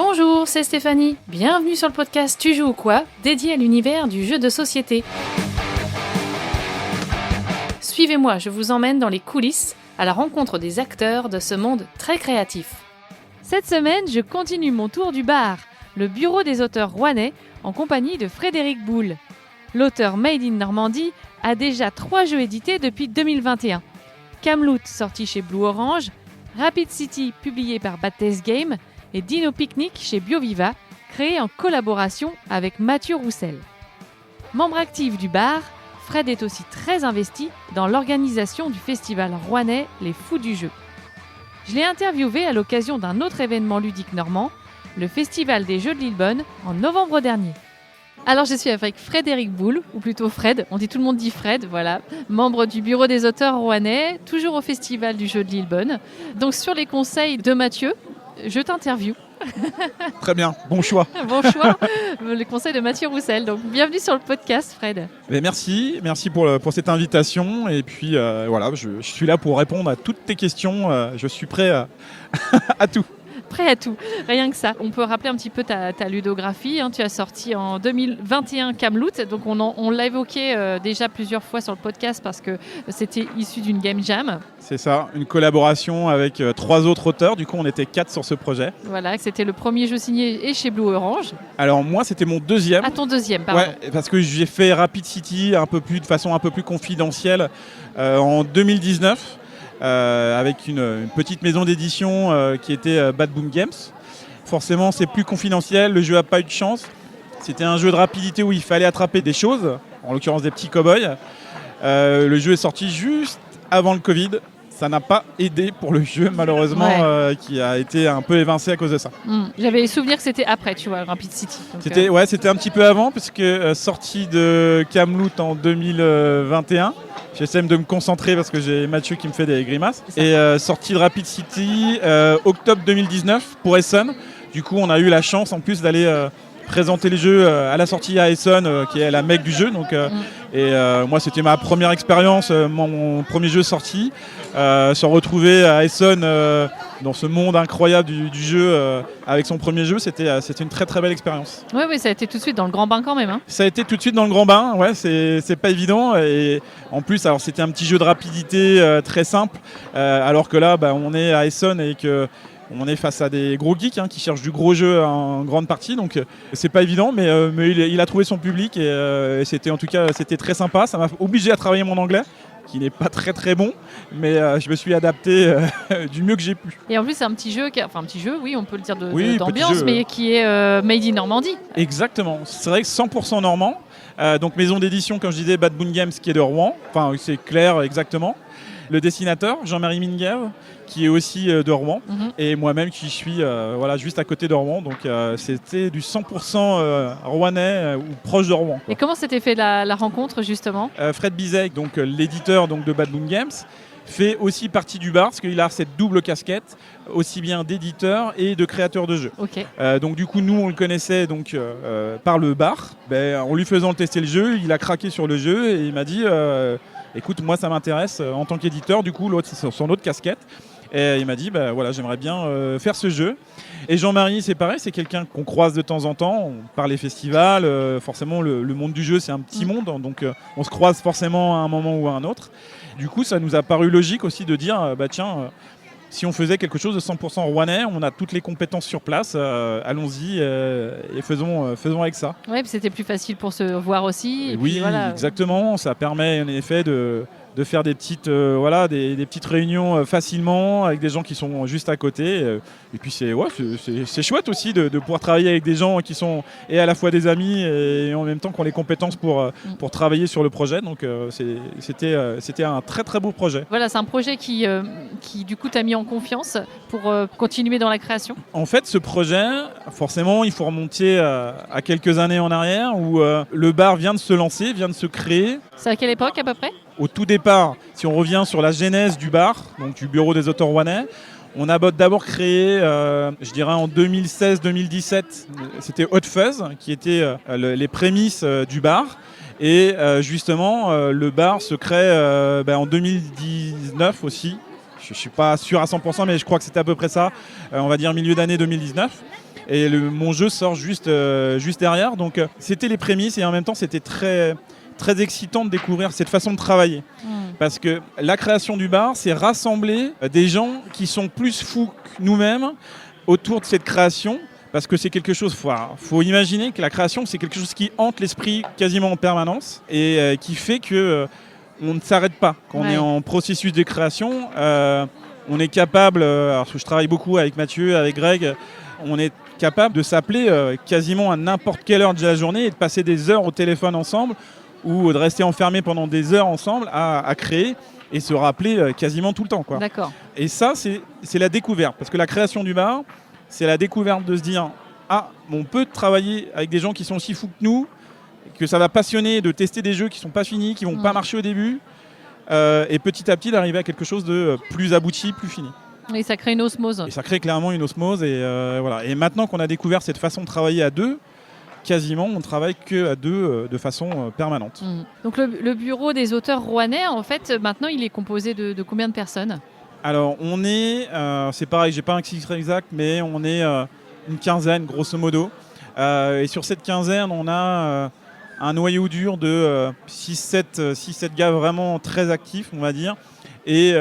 Bonjour, c'est Stéphanie. Bienvenue sur le podcast Tu joues ou quoi, dédié à l'univers du jeu de société. Suivez-moi, je vous emmène dans les coulisses, à la rencontre des acteurs de ce monde très créatif. Cette semaine, je continue mon tour du bar, le bureau des auteurs rouennais, en compagnie de Frédéric Boule. L'auteur Made in Normandie a déjà 3 jeux édités depuis 2021. Kamloot, sorti chez Blue Orange, Rapid City, publié par Bad Taste Game, et Dino Picnic chez BioViva, créé en collaboration avec Mathieu Roussel. Membre actif du bar, Fred est aussi très investi dans l'organisation du festival rouennais Les Fous du Jeu. Je l'ai interviewé à l'occasion d'un autre événement ludique normand, le Festival des Jeux de Lillebonne, en novembre dernier. Alors je suis avec Frédéric Boule, ou plutôt Fred, tout le monde dit Fred, voilà, membre du bureau des auteurs rouennais, toujours au Festival du Jeu de Lillebonne. Donc sur les conseils de Mathieu, je t'interviewe. Très bien, bon choix. Bon choix, le conseil de Mathieu Roussel. Donc bienvenue sur le podcast, Fred. Mais merci pour cette invitation. Et puis voilà, je suis là pour répondre à toutes tes questions. Je suis prêt à tout. Prêt à tout, rien que ça. On peut rappeler un petit peu ta ludographie. Tu as sorti en 2021 Kamloot, donc on l'a évoqué déjà plusieurs fois sur le podcast parce que c'était issu d'une game jam. C'est ça, une collaboration avec 3 autres auteurs. Du coup, on était 4 sur ce projet. Voilà, c'était le premier jeu signé et chez Blue Orange. Alors moi, c'était mon deuxième. Ah, ton deuxième, pardon. Ouais, parce que j'ai fait Rapid City de façon un peu plus confidentielle en 2019. Avec une petite maison d'édition qui était Bad Boom Games. Forcément, c'est plus confidentiel, le jeu n'a pas eu de chance. C'était un jeu de rapidité où il fallait attraper des choses, en l'occurrence des petits cow-boys. Le jeu est sorti juste avant le Covid. Ça n'a pas aidé pour le jeu, malheureusement, qui a été un peu évincé à cause de ça. J'avais souvenir que c'était après, tu vois, Rapid City. Donc, c'était un petit peu avant, parce que sortie de Kamloot en 2021. J'essaie de me concentrer parce que j'ai Mathieu qui me fait des grimaces. Et sortie de Rapid City, octobre 2019 pour Essen. Du coup, on a eu la chance en plus d'aller présenter les jeux à la sortie à Essen, qui est la mecque du jeu. Donc, moi, c'était ma première expérience, mon premier jeu sorti. Se retrouver à Essen dans ce monde incroyable du jeu avec son premier jeu, c'était une très très belle expérience. Oui, ça a été tout de suite dans le grand bain quand même. Ça a été tout de suite dans le grand bain, ouais, c'est pas évident. Et en plus, alors c'était un petit jeu de rapidité très simple, alors que là, on est à Essen et que on est face à des gros geeks qui cherchent du gros jeu en grande partie, donc c'est pas évident, mais il a trouvé son public et c'était très sympa. Ça m'a obligé à travailler mon anglais, qui n'est pas très très bon, mais je me suis adapté du mieux que j'ai pu. Et en plus c'est un petit jeu, oui, on peut le dire d'ambiance, jeu, mais qui est Made in Normandie. Exactement, c'est vrai que 100% normand, donc maison d'édition, comme je disais, Bad Boom Games, qui est de Rouen, enfin c'est clair exactement. Le dessinateur, Jean-Marie Minguer, qui est aussi de Rouen, et moi-même qui suis juste à côté de Rouen. Donc c'était du 100% rouennais ou proche de Rouen, quoi. Et comment s'était fait la rencontre justement ? Fred Bizek, donc l'éditeur de Bad Boom Games, fait aussi partie du bar, parce qu'il a cette double casquette, aussi bien d'éditeur et de créateur de jeux. Okay. Donc du coup, nous, on le connaissait par le bar. En lui faisant tester le jeu, il a craqué sur le jeu et il m'a dit écoute, moi ça m'intéresse en tant qu'éditeur, du coup l'autre c'est son autre casquette. Et il m'a dit j'aimerais bien faire ce jeu. Et Jean-Marie, c'est pareil, c'est quelqu'un qu'on croise de temps en temps par les festivals. Forcément le monde du jeu c'est un petit monde, donc on se croise forcément à un moment ou à un autre. Du coup ça nous a paru logique aussi de dire si on faisait quelque chose de 100% rouennais, on a toutes les compétences sur place, allons-y et faisons avec ça. Oui, c'était plus facile pour se voir aussi. Exactement. Ça permet en effet de faire des petites, des petites réunions facilement avec des gens qui sont juste à côté. Et puis c'est chouette aussi de pouvoir travailler avec des gens qui sont et à la fois des amis et en même temps qui ont les compétences pour travailler sur le projet. Donc c'était un très très beau projet. Voilà, c'est un projet qui du coup t'a mis en confiance pour continuer dans la création. En fait, ce projet, forcément, il faut remonter à quelques années en arrière où le bar vient de se lancer, vient de se créer. C'est à quelle époque à peu près ? Au tout départ, si on revient sur la genèse du bar, donc du bureau des auteurs rouennais, on a d'abord créé, je dirais en 2016-2017, c'était Hot Fuzz, qui était les prémices du bar. Et justement, le bar se crée en 2019 aussi. Je je suis pas sûr à 100%, mais je crois que c'était à peu près ça, on va dire milieu d'année 2019. Et mon jeu sort juste derrière. Donc c'était les prémices et en même temps c'était très, très excitant de découvrir cette façon de travailler. Parce que la création du bar, c'est rassembler des gens qui sont plus fous que nous-mêmes autour de cette création. Parce que c'est quelque chose, faut imaginer que la création, c'est quelque chose qui hante l'esprit quasiment en permanence et qui fait que on ne s'arrête pas. Quand on est en processus de création, on est capable, alors je travaille beaucoup avec Mathieu, avec Greg, on est capable de s'appeler quasiment à n'importe quelle heure de la journée et de passer des heures au téléphone ensemble ou de rester enfermés pendant des heures ensemble à créer et se rappeler quasiment tout le temps, quoi. D'accord. Et ça, c'est la découverte. Parce que la création du bar, c'est la découverte de se dire on peut travailler avec des gens qui sont aussi fous que nous, que ça va passionner de tester des jeux qui ne sont pas finis, qui ne vont pas marcher au début, et petit à petit d'arriver à quelque chose de plus abouti, plus fini. Et ça crée une osmose. Et ça crée clairement une osmose. Et, voilà. Et maintenant qu'on a découvert cette façon de travailler à deux, quasiment on travaille qu'à deux de façon permanente. Donc le bureau des auteurs rouennais, en fait, maintenant il est composé de combien de personnes ? Alors on est, c'est pareil, j'ai pas un chiffre exact, mais on est une quinzaine grosso modo. Et sur cette quinzaine, on a un noyau dur de 6-7 gars vraiment très actifs, on va dire. Et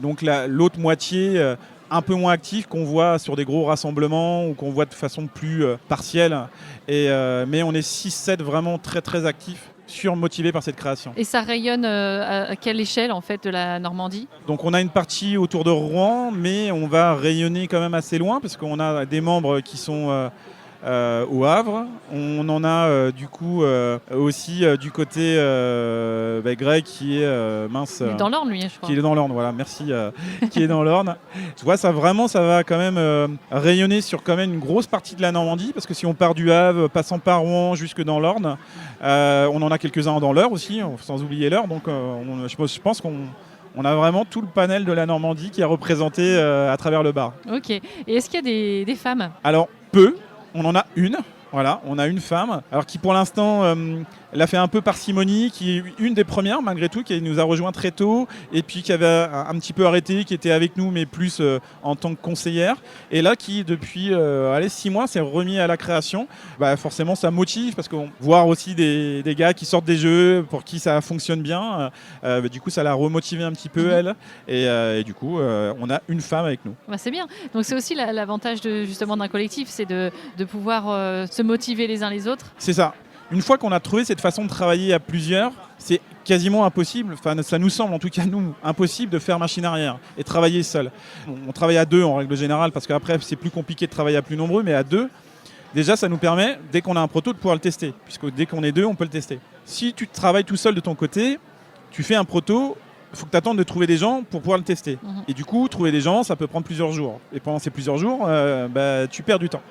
donc l'autre moitié un peu moins active qu'on voit sur des gros rassemblements ou qu'on voit de façon plus partielle. Mais on est 6-7 vraiment très très actifs, surmotivés par cette création. Et ça rayonne à quelle échelle en fait de la Normandie ? Donc on a une partie autour de Rouen, mais on va rayonner quand même assez loin parce qu'on a des membres qui sont au Havre. On en a du coup aussi du côté Greg qui est Il est dans l'Orne lui, je crois. Qui est dans l'Orne, voilà, merci. Qui est dans l'Orne. Tu vois, ça va quand même rayonner sur quand même une grosse partie de la Normandie parce que si on part du Havre, passant par Rouen jusque dans l'Orne, on en a quelques-uns dans l'Eure aussi, sans oublier l'Eure. Donc je pense qu'on a vraiment tout le panel de la Normandie qui est représenté à travers le bar. Ok. Et est-ce qu'il y a des femmes ? Alors, peu. On en a une. Voilà, on a une femme, alors qui pour l'instant l'a fait un peu parcimonie, qui est une des premières malgré tout, qui nous a rejoint très tôt et puis qui avait un petit peu arrêté, qui était avec nous mais plus en tant que conseillère, et là qui depuis 6 mois s'est remis à la création. Forcément ça motive parce qu'on voit aussi des gars qui sortent des jeux pour qui ça fonctionne bien, du coup ça l'a remotivé un petit peu elle, et du coup on a une femme avec nous. C'est bien, donc c'est aussi l'avantage justement d'un collectif, c'est de pouvoir se motiver les uns les autres. C'est ça. Une fois qu'on a trouvé cette façon de travailler à plusieurs, c'est quasiment impossible, enfin ça nous semble en tout cas nous, impossible de faire machine arrière et travailler seul. On travaille à deux en règle générale parce qu'après c'est plus compliqué de travailler à plus nombreux, mais à deux, déjà ça nous permet, dès qu'on a un proto, de pouvoir le tester, puisque dès qu'on est deux, on peut le tester. Si tu travailles tout seul de ton côté, tu fais un proto, il faut que tu attendes de trouver des gens pour pouvoir le tester. Et du coup, trouver des gens, ça peut prendre plusieurs jours. Et pendant ces plusieurs jours, tu perds du temps.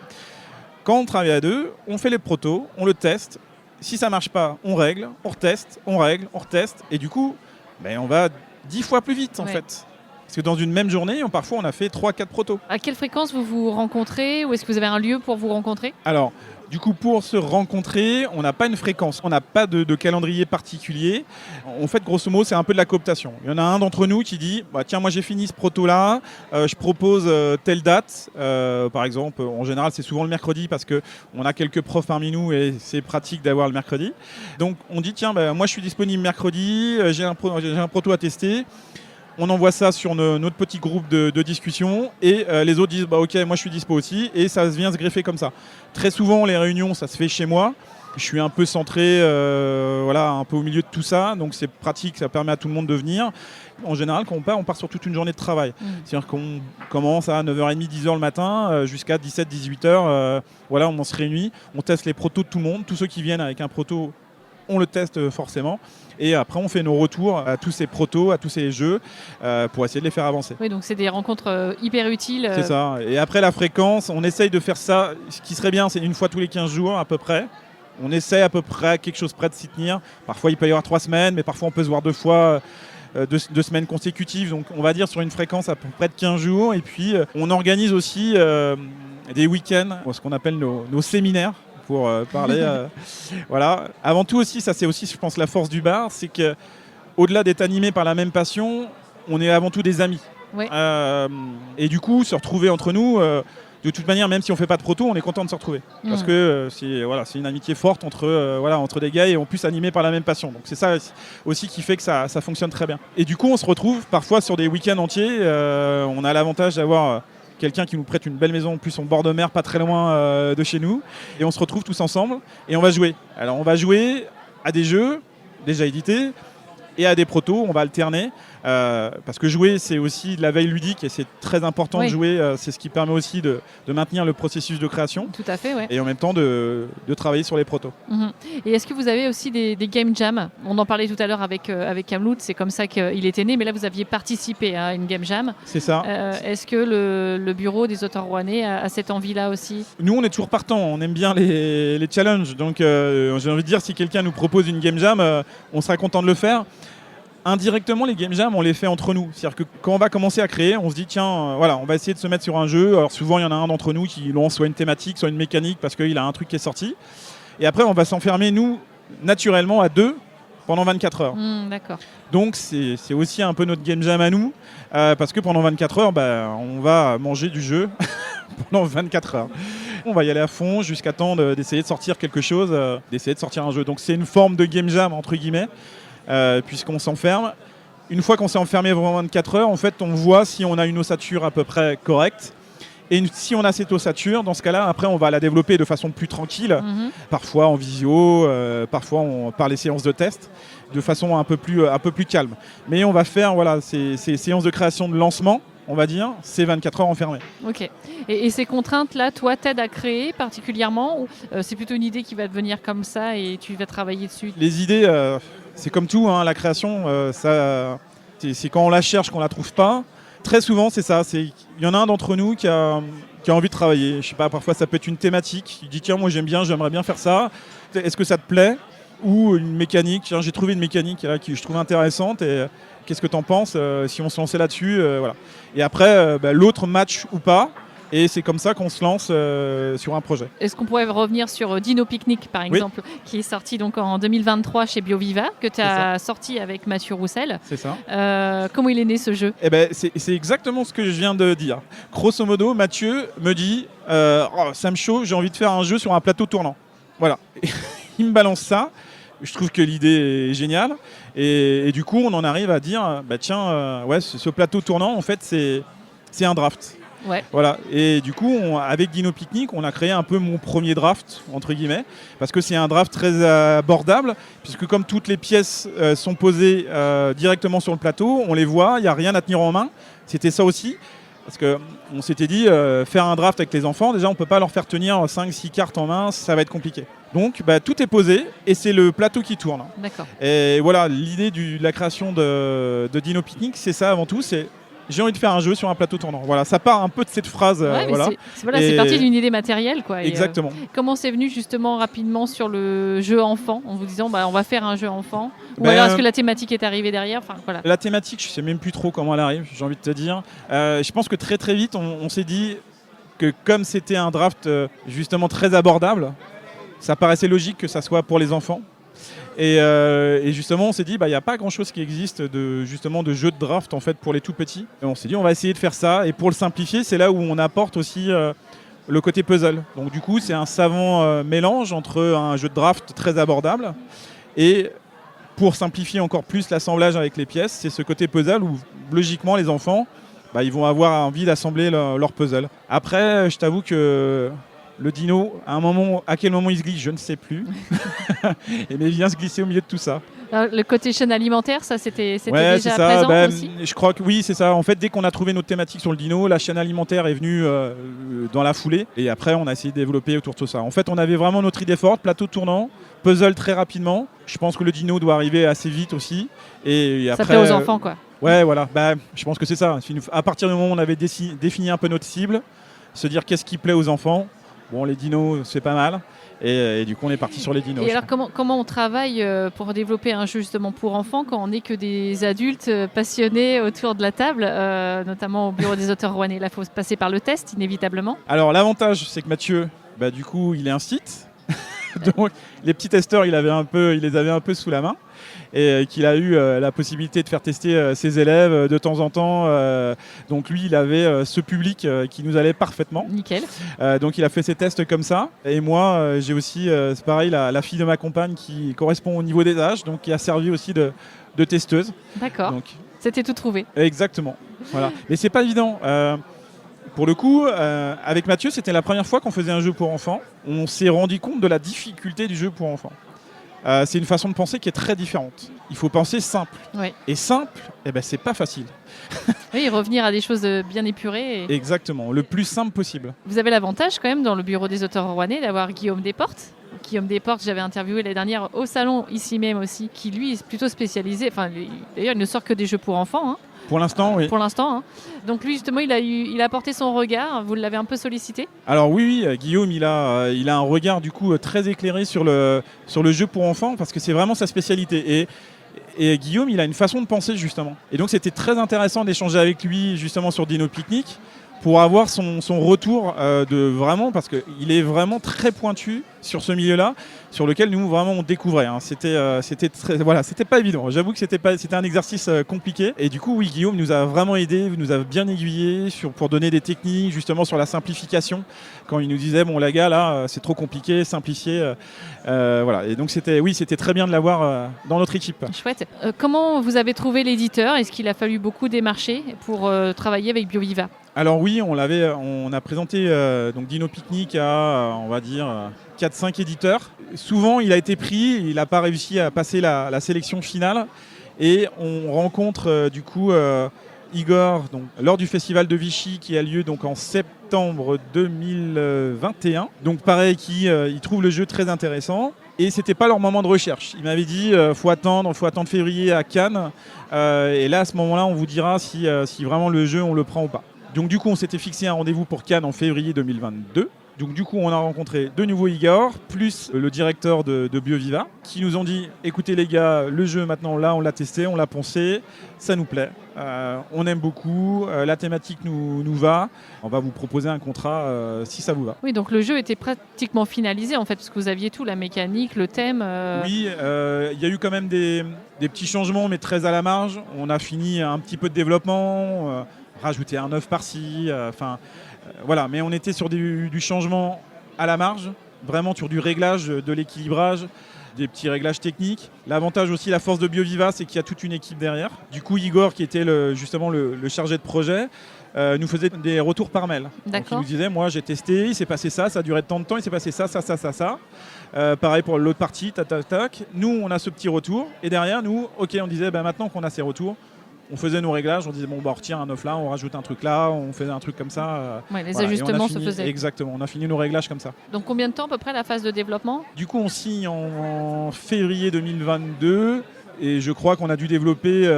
Quand on travaille à deux, on fait les protos, on le teste. Si ça ne marche pas, on règle, on reteste, on règle, on reteste. Et du coup, on va 10 fois plus vite en fait. Parce que dans une même journée, parfois on a fait 3-4 protos. À quelle fréquence vous vous rencontrez ? Ou est-ce que vous avez un lieu pour vous rencontrer ? Alors, du coup, pour se rencontrer, on n'a pas une fréquence, on n'a pas de calendrier particulier. En fait, grosso modo, c'est un peu de la cooptation. Il y en a un d'entre nous qui dit tiens, moi j'ai fini ce proto-là, je propose telle date. Par exemple, en général, c'est souvent le mercredi parce qu'on a quelques profs parmi nous et c'est pratique d'avoir le mercredi. Donc, on dit tiens, moi je suis disponible mercredi, j'ai un proto à tester. On envoie ça sur notre petit groupe de discussion et les autres disent ok, moi je suis dispo aussi, et ça vient se greffer comme ça. Très souvent les réunions ça se fait chez moi, je suis un peu centré un peu au milieu de tout ça, donc c'est pratique, ça permet à tout le monde de venir. En général quand on part sur toute une journée de travail, c'est-à-dire qu'on commence à 9h30, 10h le matin jusqu'à 17-18h, on se réunit, on teste les protos de tout le monde, tous ceux qui viennent avec un proto on le teste forcément. Et après, on fait nos retours à tous ces protos, à tous ces jeux, pour essayer de les faire avancer. Oui, donc c'est des rencontres hyper utiles. C'est ça. Et après, la fréquence, on essaye de faire ça. Ce qui serait bien, c'est une fois tous les 15 jours à peu près. On essaie à peu près quelque chose près de s'y tenir. Parfois, il peut y avoir 3 semaines, mais parfois, on peut se voir 2 fois, 2 semaines consécutives. Donc, on va dire sur une fréquence à peu près de 15 jours. Et puis, on organise aussi des week-ends, ce qu'on appelle nos séminaires. Pour parler. Avant tout aussi, ça c'est aussi, je pense, la force du bar, c'est que au-delà d'être animé par la même passion, on est avant tout des amis. Ouais. Et du coup, se retrouver entre nous, de toute manière, même si on fait pas de proto, on est content de se retrouver. Parce que c'est une amitié forte entre des gars et en plus animés par la même passion. Donc c'est ça aussi qui fait que ça fonctionne très bien. Et du coup, on se retrouve parfois sur des week-ends entiers. On a l'avantage d'avoir quelqu'un qui nous prête une belle maison, en plus en bord de mer, pas très loin de chez nous. Et on se retrouve tous ensemble et on va jouer. Alors on va jouer à des jeux déjà édités et à des protos, on va alterner. Parce que jouer, c'est aussi de la veille ludique et c'est très important de jouer. C'est ce qui permet aussi de maintenir le processus de création. Tout à fait, ouais. Et en même temps de travailler sur les protos. Et est-ce que vous avez aussi des game jams? On en parlait tout à l'heure avec Kamlout, c'est comme ça qu'il était né, mais là vous aviez participé à une game jam. C'est ça. Est-ce que le bureau des auteurs rouennais a cette envie-là aussi? Nous, on est toujours partants, on aime bien les challenges. Donc j'ai envie de dire, si quelqu'un nous propose une game jam, on sera content de le faire. Indirectement, les game jams, on les fait entre nous. C'est-à-dire que quand on va commencer à créer, on se dit tiens, on va essayer de se mettre sur un jeu. Alors souvent, il y en a un d'entre nous qui lance soit une thématique, soit une mécanique parce qu'il a un truc qui est sorti. Et après, on va s'enfermer, nous, naturellement, à 2 pendant 24 heures. D'accord. Donc, c'est aussi un peu notre game jam à nous parce que pendant 24 heures, on va manger du jeu pendant 24 heures. On va y aller à fond jusqu'à temps d'essayer de sortir quelque chose, d'essayer de sortir un jeu. Donc, c'est une forme de game jam, entre guillemets. Puisqu'on s'enferme. Une fois qu'on s'est enfermé pendant 24 heures, en fait, on voit si on a une ossature à peu près correcte. Et si on a cette ossature, dans ce cas-là, après, on va la développer de façon plus tranquille, parfois en visio, parfois par les séances de test, de façon un peu plus calme. Mais on va faire ces séances de création de lancement, on va dire, c'est 24 heures enfermées. Ok. Et ces contraintes-là, toi, t'aident à créer particulièrement ou c'est plutôt une idée qui va te venir comme ça et tu vas travailler dessus? Les idées, c'est comme tout, la création, c'est quand on la cherche qu'on la trouve pas. Très souvent, c'est ça. Il y en a un d'entre nous qui a envie de travailler. Je sais pas, parfois ça peut être une thématique. Il dit tiens, moi j'aimerais bien faire ça. Est-ce que ça te plaît? Ou une mécanique. Tiens, j'ai trouvé une mécanique qui je trouve intéressante. Et qu'est-ce que tu en penses si on se lançait là-dessus? Voilà. Et après, l'autre match ou pas. Et c'est comme ça qu'on se lance sur un projet. Est-ce qu'on pourrait revenir sur Dino Picnic, par exemple, qui est sorti donc en 2023 chez BioViva, que tu as sorti avec Mathieu Roussel. C'est ça. Comment il est né ce jeu? C'est exactement ce que je viens de dire. Grosso modo, Mathieu me dit ça me chauffe, j'ai envie de faire un jeu sur un plateau tournant. Voilà. Il me balance ça. Je trouve que l'idée est géniale. Et du coup, on en arrive à dire ce plateau tournant, en fait, c'est un draft. Ouais. Voilà. Et du coup, avec Dino Picnic, on a créé un peu mon premier draft, entre guillemets, parce que c'est un draft très abordable, puisque comme toutes les pièces sont posées directement sur le plateau, on les voit, il n'y a rien à tenir en main. C'était ça aussi, parce qu'on s'était dit, faire un draft avec les enfants, déjà, on ne peut pas leur faire tenir 5-6 cartes en main, ça va être compliqué. Donc, tout est posé et c'est le plateau qui tourne. D'accord. Et voilà, l'idée de la création de Dino Picnic, c'est ça avant tout, c'est j'ai envie de faire un jeu sur un plateau tournant. Voilà, ça part un peu de cette phrase. C'est parti d'une idée matérielle, quoi. Exactement. Comment c'est venu justement rapidement sur le jeu enfant, en vous disant on va faire un jeu enfant? Ou alors est-ce que la thématique est arrivée derrière? Voilà. La thématique, je ne sais même plus trop comment elle arrive, j'ai envie de te dire. Je pense que très très vite, on s'est dit que comme c'était un draft justement très abordable, ça paraissait logique que ça soit pour les enfants. Et justement, on s'est dit, il n'y a pas grand-chose qui existe de jeux de draft en fait, pour les tout petits. Et on s'est dit, on va essayer de faire ça. Et pour le simplifier, c'est là où on apporte aussi le côté puzzle. Donc du coup, c'est un savant mélange entre un jeu de draft très abordable et pour simplifier encore plus l'assemblage avec les pièces, c'est ce côté puzzle où logiquement, les enfants, ils vont avoir envie d'assembler leur puzzle. Après, je t'avoue que le dino, à quel moment il se glisse, je ne sais plus. Mais il vient se glisser au milieu de tout ça. Alors, le côté chaîne alimentaire, ça c'était déjà présent aussi? Je crois que oui, c'est ça. En fait, dès qu'on a trouvé notre thématique sur le dino, la chaîne alimentaire est venue dans la foulée. Et après, on a essayé de développer autour de ça. En fait, on avait vraiment notre idée forte, plateau tournant, puzzle très rapidement. Je pense que le dino doit arriver assez vite aussi. Et après, ça plaît aux enfants, quoi. Ouais, voilà. Je pense que c'est ça. À partir du moment où on avait défini un peu notre cible, se dire qu'est-ce qui plaît aux enfants. Bon, les dinos, c'est pas mal. Et du coup, on est parti sur les dinos. Et alors, comment on travaille pour développer un jeu justement pour enfants quand on n'est que des adultes passionnés autour de la table, notamment au bureau des auteurs rouennais? Là, il faut passer par le test, inévitablement. Alors, l'avantage, c'est que Mathieu, du coup, il est un site. Donc les petits testeurs, il les avait un peu sous la main et qu'il a eu la possibilité de faire tester ses élèves de temps en temps. Donc lui, il avait ce public qui nous allait parfaitement. Nickel. Donc il a fait ses tests comme ça. Et moi, j'ai aussi, c'est pareil, la fille de ma compagne qui correspond au niveau des âges, donc qui a servi aussi de testeuse. D'accord. Donc, c'était tout trouvé. Exactement. Voilà. Mais c'est pas évident. Pour le coup, avec Mathieu, c'était la première fois qu'on faisait un jeu pour enfants. On s'est rendu compte de la difficulté du jeu pour enfants. C'est une façon de penser qui est très différente. Il faut penser simple. Oui. Et simple, c'est pas facile. Oui, revenir à des choses bien épurées. Exactement, le plus simple possible. Vous avez l'avantage quand même dans le bureau des auteurs rouennais d'avoir Guillaume Desportes. Guillaume Desportes, j'avais interviewé l'année dernière au salon, ici même aussi, qui lui est plutôt spécialisé. D'ailleurs, il ne sort que des jeux pour enfants. Pour l'instant, oui. Pour l'instant. Donc lui, justement, il a apporté son regard. Vous l'avez un peu sollicité ? Alors oui, Guillaume, il a un regard du coup très éclairé sur le jeu pour enfants parce que c'est vraiment sa spécialité. Et Guillaume, il a une façon de penser justement. Et donc c'était très intéressant d'échanger avec lui justement sur Dino Picnic pour avoir son retour parce qu'il est vraiment très pointu sur ce milieu-là, sur lequel nous vraiment on découvrait. C'était pas évident. J'avoue que c'était un exercice compliqué. Et du coup, oui, Guillaume nous a vraiment aidé, nous a bien aiguillé pour donner des techniques justement sur la simplification. Quand il nous disait bon les gars là, c'est trop compliqué, simplifiez. Voilà. Et donc c'était très bien de l'avoir dans notre équipe. Chouette. Comment vous avez trouvé l'éditeur ? Est-ce qu'il a fallu beaucoup démarcher pour travailler avec BioViva ? Alors oui, on a présenté donc Dino Picnic à, on va dire, 4-5 éditeurs. Souvent, il a été pris, il n'a pas réussi à passer la sélection finale. Et on rencontre du coup Igor donc, lors du festival de Vichy qui a lieu donc, en septembre 2021. Donc pareil, il trouve le jeu très intéressant. Et c'était pas leur moment de recherche. Il m'avait dit faut attendre février à Cannes. Et là, à ce moment-là, on vous dira si vraiment le jeu, on le prend ou pas. Donc du coup, on s'était fixé un rendez-vous pour Cannes en février 2022. Donc du coup, on a rencontré de nouveau Igor, plus le directeur de BioViva, qui nous ont dit « Écoutez les gars, le jeu maintenant, là, on l'a testé, on l'a poncé, ça nous plaît, on aime beaucoup, la thématique nous va, on va vous proposer un contrat si ça vous va. » Oui, donc le jeu était pratiquement finalisé en fait, parce que vous aviez tout, la mécanique, le thème. Oui, il y a eu quand même des petits changements, mais très à la marge. On a fini un petit peu de développement, rajouter un œuf par-ci, voilà, mais on était sur du changement à la marge, vraiment sur du réglage, de l'équilibrage, des petits réglages techniques. L'avantage aussi, la force de BioViva, c'est qu'il y a toute une équipe derrière. Du coup, Igor, qui était justement le chargé de projet, nous faisait des retours par mail. Donc, il nous disait, moi j'ai testé, il s'est passé ça a duré tant de temps, il s'est passé ça. Pareil pour l'autre partie, tac. Nous, on a ce petit retour, et derrière, nous, ok, on disait, maintenant qu'on a ces retours, on faisait nos réglages, on disait on retire un œuf là, on rajoute un truc là, on faisait un truc comme ça. Les ajustements se faisaient. Exactement, on a fini nos réglages comme ça. Donc combien de temps à peu près la phase de développement ? Du coup, on signe en février 2022 et je crois qu'on a dû développer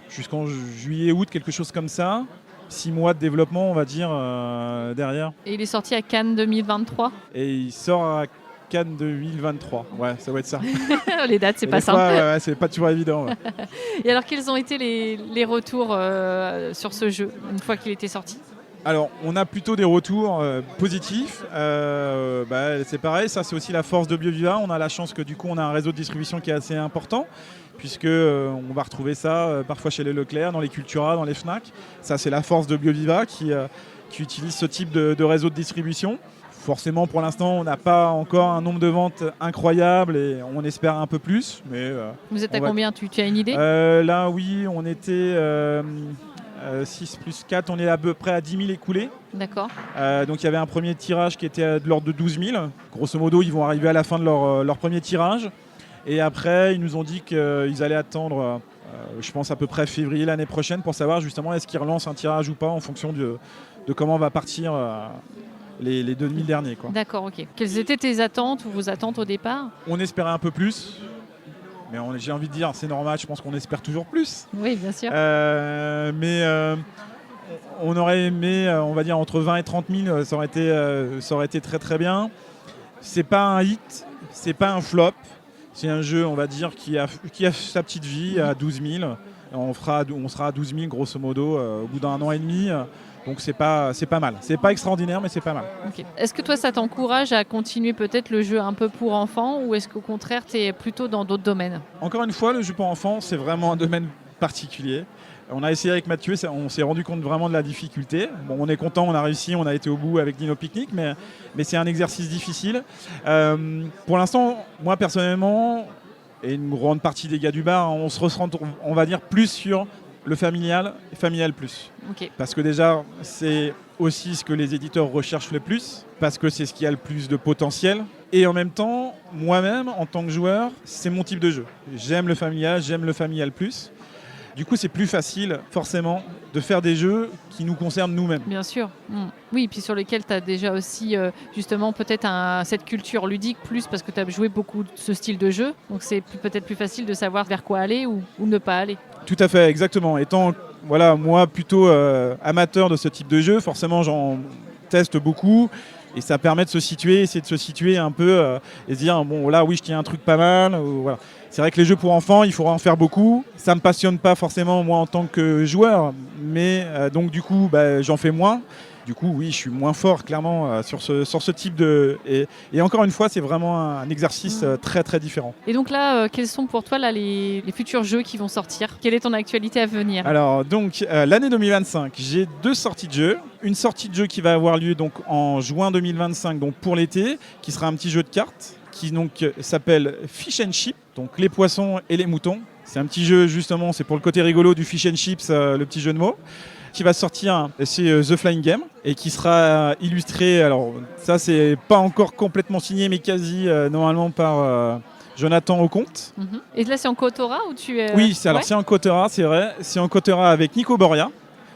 jusqu'en juillet-août, quelque chose comme ça. 6 mois de développement, on va dire, derrière. Et il est sorti à Cannes 2023 ? Et il sort à Cannes 2023. Ouais, ça va être ça. Les dates, c'est pas simple. Ouais, c'est pas toujours évident. Ouais. Et alors, quels ont été les retours sur ce jeu, une fois qu'il était sorti ? Alors, on a plutôt des retours positifs. C'est pareil, ça c'est aussi la force de BioViva. On a la chance que du coup, on a un réseau de distribution qui est assez important, puisque on va retrouver ça parfois chez les Leclerc, dans les Cultura, dans les Fnac. Ça, c'est la force de BioViva qui utilise ce type de réseau de distribution. Forcément, pour l'instant, on n'a pas encore un nombre de ventes incroyable et on espère un peu plus. Mais, vous êtes à combien ? Tu as une idée ? Là, oui, on était 6 plus 4, on est à peu près à 10 000 écoulés. D'accord. Donc il y avait un premier tirage qui était de l'ordre de 12 000. Grosso modo, ils vont arriver à la fin de leur premier tirage. Et après, ils nous ont dit qu'ils allaient attendre, je pense, à peu près février l'année prochaine pour savoir justement est-ce qu'ils relancent un tirage ou pas en fonction de comment va partir les 2000 derniers. Quoi. D'accord, ok. Quelles étaient tes attentes ou vos attentes au départ ? On espérait un peu plus. Mais j'ai envie de dire, c'est normal, je pense qu'on espère toujours plus. Oui, bien sûr. On aurait aimé, on va dire, entre 20 et 30 000, ça aurait été très très bien. C'est pas un hit, c'est pas un flop. C'est un jeu, on va dire, qui a sa petite vie à 12 000. On sera à 12 000, grosso modo, au bout d'un an et demi. Donc c'est pas mal. C'est pas extraordinaire, mais c'est pas mal. Ok. Est-ce que toi, ça t'encourage à continuer peut-être le jeu un peu pour enfants ou est-ce qu'au contraire, tu es plutôt dans d'autres domaines? Encore une fois, le jeu pour enfants, c'est vraiment un domaine particulier. On a essayé avec Mathieu, on s'est rendu compte vraiment de la difficulté. Bon, on est content, on a réussi, on a été au bout avec Dino Picnic, mais c'est un exercice difficile. Pour l'instant, moi personnellement, et une grande partie des gars du bar, on se ressent, on va dire, plus sur le familial plus. Ok. Parce que déjà, c'est aussi ce que les éditeurs recherchent le plus, parce que c'est ce qui a le plus de potentiel. Et en même temps, moi-même, en tant que joueur, c'est mon type de jeu. J'aime le familial plus. Du coup, c'est plus facile, forcément, de faire des jeux qui nous concernent nous-mêmes. Bien sûr. Oui, puis sur lesquels tu as déjà aussi, justement, peut-être cette culture ludique, plus parce que tu as joué beaucoup de ce style de jeu. Donc, c'est peut-être plus facile de savoir vers quoi aller ou ne pas aller. Tout à fait, exactement. Étant, moi, plutôt amateur de ce type de jeu, forcément, j'en teste beaucoup. Et ça permet de essayer de se situer un peu et se dire, bon, là, oui, je tiens un truc pas mal. Voilà. C'est vrai que les jeux pour enfants, il faudra en faire beaucoup. Ça ne me passionne pas forcément, moi, en tant que joueur. Mais donc, du coup, j'en fais moins. Du coup, oui, je suis moins fort, clairement, sur ce type de... Et encore une fois, c'est vraiment un exercice très, très différent. Et donc là, quels sont pour toi les futurs jeux qui vont sortir? Quelle est ton actualité à venir? Alors, donc, l'année 2025, j'ai 2 sorties de jeux. Une sortie de jeu qui va avoir lieu donc, en juin 2025, donc pour l'été, qui sera un petit jeu de cartes, qui donc s'appelle Fish and Chips, donc les poissons et les moutons. C'est un petit jeu, justement, c'est pour le côté rigolo du Fish and Chips, le petit jeu de mots, qui va sortir, c'est The Flying Game, et qui sera illustré, alors ça c'est pas encore complètement signé, mais quasi normalement par Jonathan Auconte. Et là c'est en co-autorat ou tu es... Oui, c'est en co-autorat, c'est vrai, c'est en co-autorat avec Nico Boria,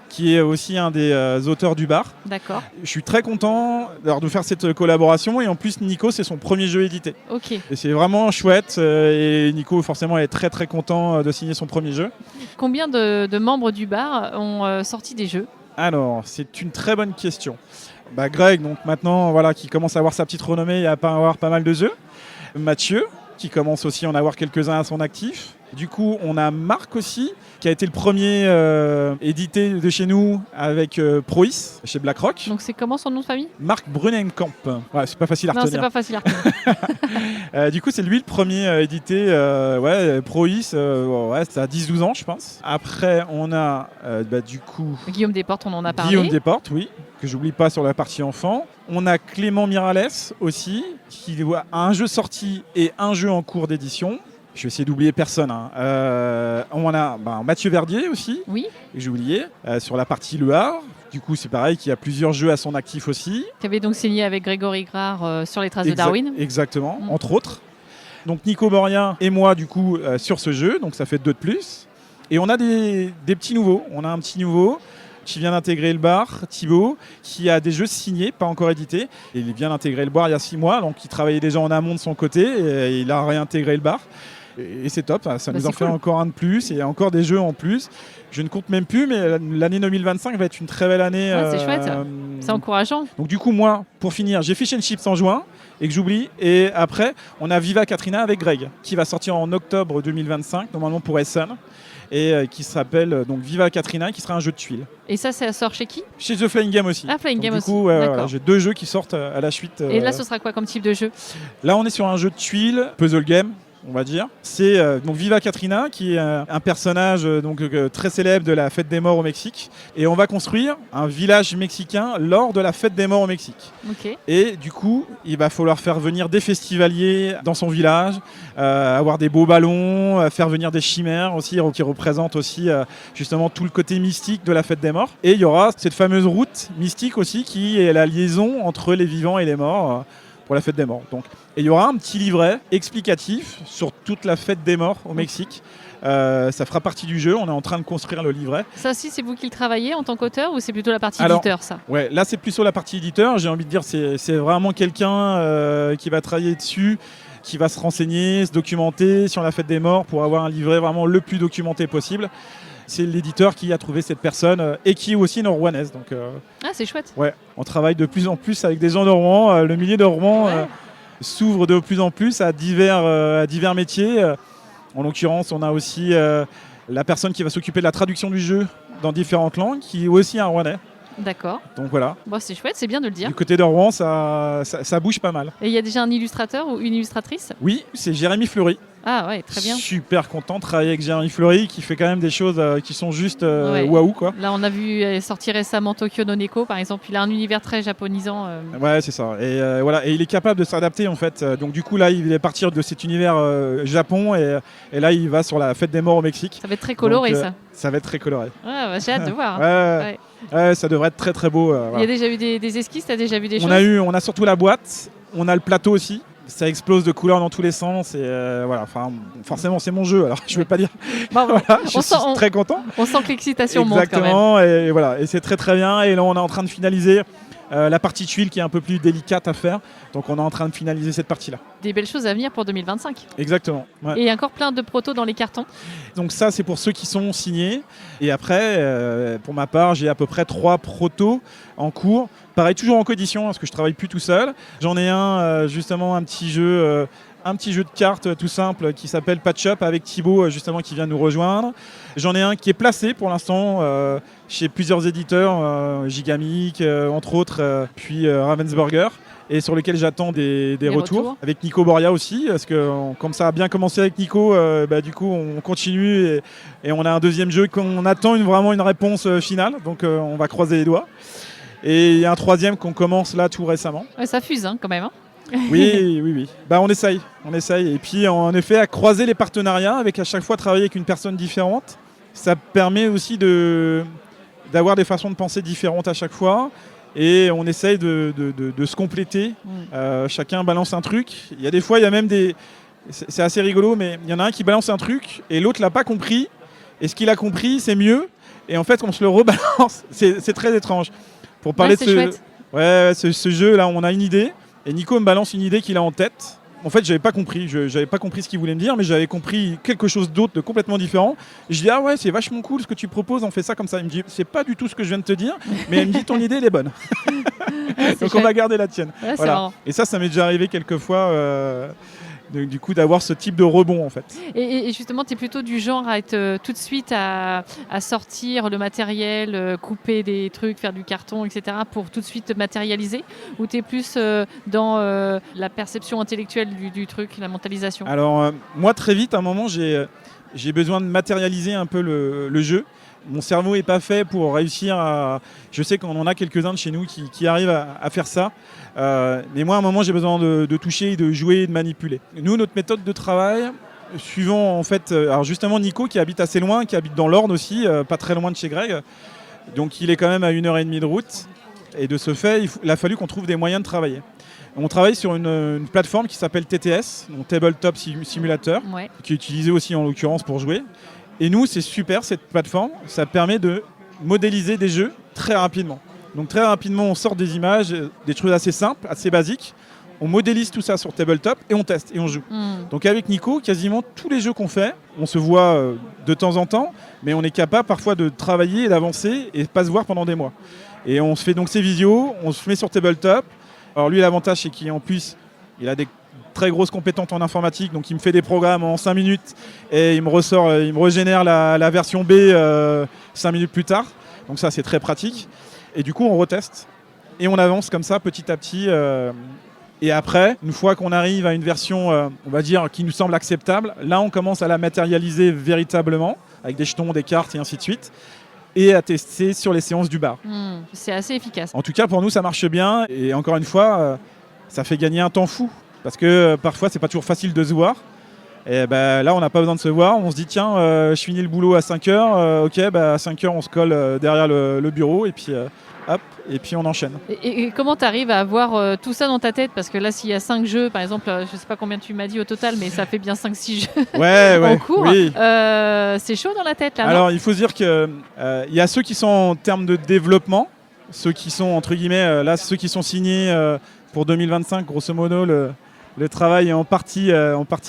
qui est aussi un des auteurs du bar. D'accord. Je suis très content de faire cette collaboration et en plus Nico c'est son premier jeu édité. Ok. Et c'est vraiment chouette et Nico forcément est très très content de signer son premier jeu. Combien de membres du bar ont sorti des jeux? Alors c'est une très bonne question. Greg donc maintenant qui commence à avoir sa petite renommée et à avoir pas mal de jeux. Mathieu qui commence aussi à en avoir quelques-uns à son actif. Du coup, on a Marc aussi, qui a été le premier édité de chez nous avec Prois, chez BlackRock. Donc c'est comment son nom de famille? Marc Brunenkamp. Ouais, c'est pas facile à retenir. Non, c'est pas facile à retenir. Du coup, c'est lui le premier édité. Prois, ça a 10-12 ans, je pense. Après, on a du coup... Guillaume Desportes, on en a parlé. Guillaume Desportes, oui, que j'oublie pas sur la partie enfant. On a Clément Mirales aussi, qui a un jeu sorti et un jeu en cours d'édition. Je vais essayer d'oublier personne. On a Mathieu Verdier aussi, oui. Et j'ai oublié, sur la partie Le Havre. Du coup, c'est pareil, qui a plusieurs jeux à son actif aussi. Qui avait donc signé avec Grégory Grard sur les traces de Darwin. Exactement, entre autres. Donc Nico Borien et moi, du coup, sur ce jeu. Donc ça fait 2 de plus. Et on a des petits nouveaux. On a un petit nouveau qui vient d'intégrer le bar, Thibaut, qui a des jeux signés, pas encore édités. Et il vient d'intégrer le bar il y a 6 mois, donc il travaillait déjà en amont de son côté et il a réintégré le bar. Et c'est top, ça nous en fait encore un de plus et encore des jeux en plus. Je ne compte même plus, mais l'année 2025 va être une très belle année. Ouais, c'est chouette, c'est encourageant. Donc du coup, moi, pour finir, j'ai Fish and Chips en juin et que j'oublie. Et après, on a Viva Katrina avec Greg, qui va sortir en octobre 2025, normalement pour Essen. Et qui s'appelle donc Viva Katrina, qui sera un jeu de tuiles. Et ça sort chez qui? Chez The Flying Game aussi. Ah, Flying Game aussi. Du coup, j'ai 2 jeux qui sortent à la suite. Et là, ce sera quoi comme type de jeu? Là, on est sur un jeu de tuiles, puzzle game, on va dire. C'est donc Viva Katrina, qui est un personnage très célèbre de la fête des morts au Mexique. Et on va construire un village mexicain lors de la fête des morts au Mexique. Okay. Et du coup, il va falloir faire venir des festivaliers dans son village, avoir des beaux ballons, faire venir des chimères aussi, qui représentent aussi justement tout le côté mystique de la fête des morts. Et il y aura cette fameuse route mystique aussi, qui est la liaison entre les vivants et les morts. Pour la fête des morts. Et il y aura un petit livret explicatif sur toute la fête des morts au Mexique. Ça fera partie du jeu, on est en train de construire le livret. Ça aussi, c'est vous qui le travaillez en tant qu'auteur ou c'est plutôt la partie éditeur, ça? Ouais, là c'est plus sur la partie éditeur, j'ai envie de dire c'est vraiment quelqu'un qui va travailler dessus, qui va se renseigner, se documenter sur la fête des morts pour avoir un livret vraiment le plus documenté possible. C'est l'éditeur qui a trouvé cette personne et qui est aussi nord-rouennaise. Ah, c'est chouette. Ouais, on travaille de plus en plus avec des gens de Rouen. Le milieu de Rouen s'ouvre de plus en plus à divers métiers. En l'occurrence, on a aussi la personne qui va s'occuper de la traduction du jeu dans différentes langues, qui est aussi un Rouennais. D'accord. Donc voilà. Bon, c'est chouette, c'est bien de le dire. Du côté de Rouen, ça bouge pas mal. Et il y a déjà un illustrateur ou une illustratrice? Oui, c'est Jérémy Fleury. Ah ouais, très bien. Super content de travailler avec Jérémy Fleury qui fait quand même des choses qui sont juste Ouais. waouh quoi. Là, on a vu sortir récemment Tokyo no Neko, par exemple. Il a un univers très japonisant. Ouais, c'est ça. Et voilà, et il est capable de s'adapter en fait. Donc du coup là, il est partir de cet univers Japon et là, il va sur la fête des morts au Mexique. Ça va être très coloré, Donc, ça. Ça va être très coloré. Ouais, bah, j'ai hâte de voir. Ouais. Ouais, ça devrait être très très beau. Il y Voilà. a déjà eu des esquisses, t'as déjà vu des choses? On a surtout la boîte, on a le plateau aussi. Ça explose de couleurs dans tous les sens et voilà. Enfin, forcément, c'est mon jeu. Alors, je vais pas dire. Bon, Voilà, je on suis sent- très content. On sent que l'excitation monte quand même. Exactement. Et voilà. Et c'est très très bien. Et là, on est en train de finaliser la partie tuile qui est un peu plus délicate à faire. Donc, on est en train de finaliser cette partie-là. Des belles choses à venir pour 2025. Exactement. Ouais. Et encore plein de protos dans les cartons. Donc ça, c'est pour ceux qui sont signés. Et après, pour ma part, j'ai à peu près 3 protos en cours. Pareil, toujours en coédition, parce que je travaille plus tout seul. J'en ai un, justement, un petit jeu de cartes tout simple qui s'appelle Patch Up avec Thibaut, justement, qui vient nous rejoindre. J'en ai un qui est placé pour l'instant chez plusieurs éditeurs, Gigamic, entre autres, puis Ravensburger. Et sur lequel j'attends des retours. Avec Nico Boria aussi, parce que comme ça a bien commencé avec Nico, du coup on continue et on a un deuxième jeu qu'on attend vraiment une réponse finale, donc on va croiser les doigts. Et il y a un troisième qu'on commence là tout récemment. Ouais, ça fuse quand même. Oui. On essaye. Et puis en effet, à croiser les partenariats, avec à chaque fois travailler avec une personne différente, ça permet aussi d'avoir des façons de penser différentes à chaque fois. Et on essaye de se compléter. Chacun balance un truc. Il y a des fois, il y a même des... C'est assez rigolo, mais il y en a un qui balance un truc et l'autre l'a pas compris. Et ce qu'il a compris, c'est mieux. Et en fait, on se le rebalance. C'est très étrange. Pour parler de ce jeu-là, on a une idée. Et Nico me balance une idée qu'il a en tête. En fait, j'avais pas compris. J'avais pas compris ce qu'il voulait me dire, mais j'avais compris quelque chose d'autre, de complètement différent. Et je dis ah ouais, c'est vachement cool ce que tu proposes. On fait ça comme ça. Il me dit c'est pas du tout ce que je viens de te dire, mais il me dit ton idée elle est bonne. Donc on va garder la tienne. Ouais, voilà. Et ça m'est déjà arrivé quelques fois. Du coup, d'avoir ce type de rebond en fait. Et justement, tu es plutôt du genre à être tout de suite à sortir le matériel, couper des trucs, faire du carton, etc. pour tout de suite matérialiser? Ou tu es plus dans la perception intellectuelle du truc, la mentalisation? Alors, moi, très vite, à un moment, j'ai besoin de matérialiser un peu le jeu. Mon cerveau n'est pas fait pour réussir à... Je sais qu'on en a quelques-uns de chez nous qui arrivent à faire ça. Mais moi, à un moment, j'ai besoin de toucher, de jouer, de manipuler. Nous, notre méthode de travail, suivant en fait... alors justement, Nico, qui habite assez loin, qui habite dans l'Orne aussi, pas très loin de chez Greg. Donc, il est quand même à 1h30 de route. Et de ce fait, il a fallu qu'on trouve des moyens de travailler. On travaille sur une plateforme qui s'appelle TTS, donc Tabletop Simulator, qui est utilisée aussi en l'occurrence pour jouer. Et nous, c'est super cette plateforme, ça permet de modéliser des jeux très rapidement. Donc très rapidement, on sort des images, des trucs assez simples, assez basiques. On modélise tout ça sur Tabletop et on teste et on joue. Donc avec Nico, quasiment tous les jeux qu'on fait, on se voit de temps en temps, mais on est capable parfois de travailler et d'avancer et de pas se voir pendant des mois. Et on se fait donc ces visios, on se met sur Tabletop. Alors lui, l'avantage, c'est qu'en plus, il a des très grosses compétences en informatique, donc il me fait des programmes en 5 minutes et il me régénère la version B 5 minutes plus tard. Donc ça, c'est très pratique. Et du coup, on reteste et on avance comme ça petit à petit. Et après, une fois qu'on arrive à une version, on va dire, qui nous semble acceptable, là, on commence à la matérialiser véritablement avec des jetons, des cartes et ainsi de suite, et à tester sur les séances du bar. C'est assez efficace. En tout cas, pour nous, ça marche bien. Et encore une fois, ça fait gagner un temps fou. Parce que parfois, c'est pas toujours facile de se voir. Et là, on n'a pas besoin de se voir. On se dit, tiens, je finis le boulot à 5h. Ok, à 5h, on se colle derrière le bureau. Et puis, hop, et puis on enchaîne. Et comment tu arrives à avoir tout ça dans ta tête? Parce que là, s'il y a 5 jeux, par exemple, je sais pas combien tu m'as dit au total, mais ça fait bien 5-6 jeux en cours. Oui. C'est chaud dans la tête, là. Alors, il faut se dire qu'il y a ceux qui sont en termes de développement, ceux qui sont, entre guillemets, là, ceux qui sont signés pour 2025, grosso modo, le travail est en partie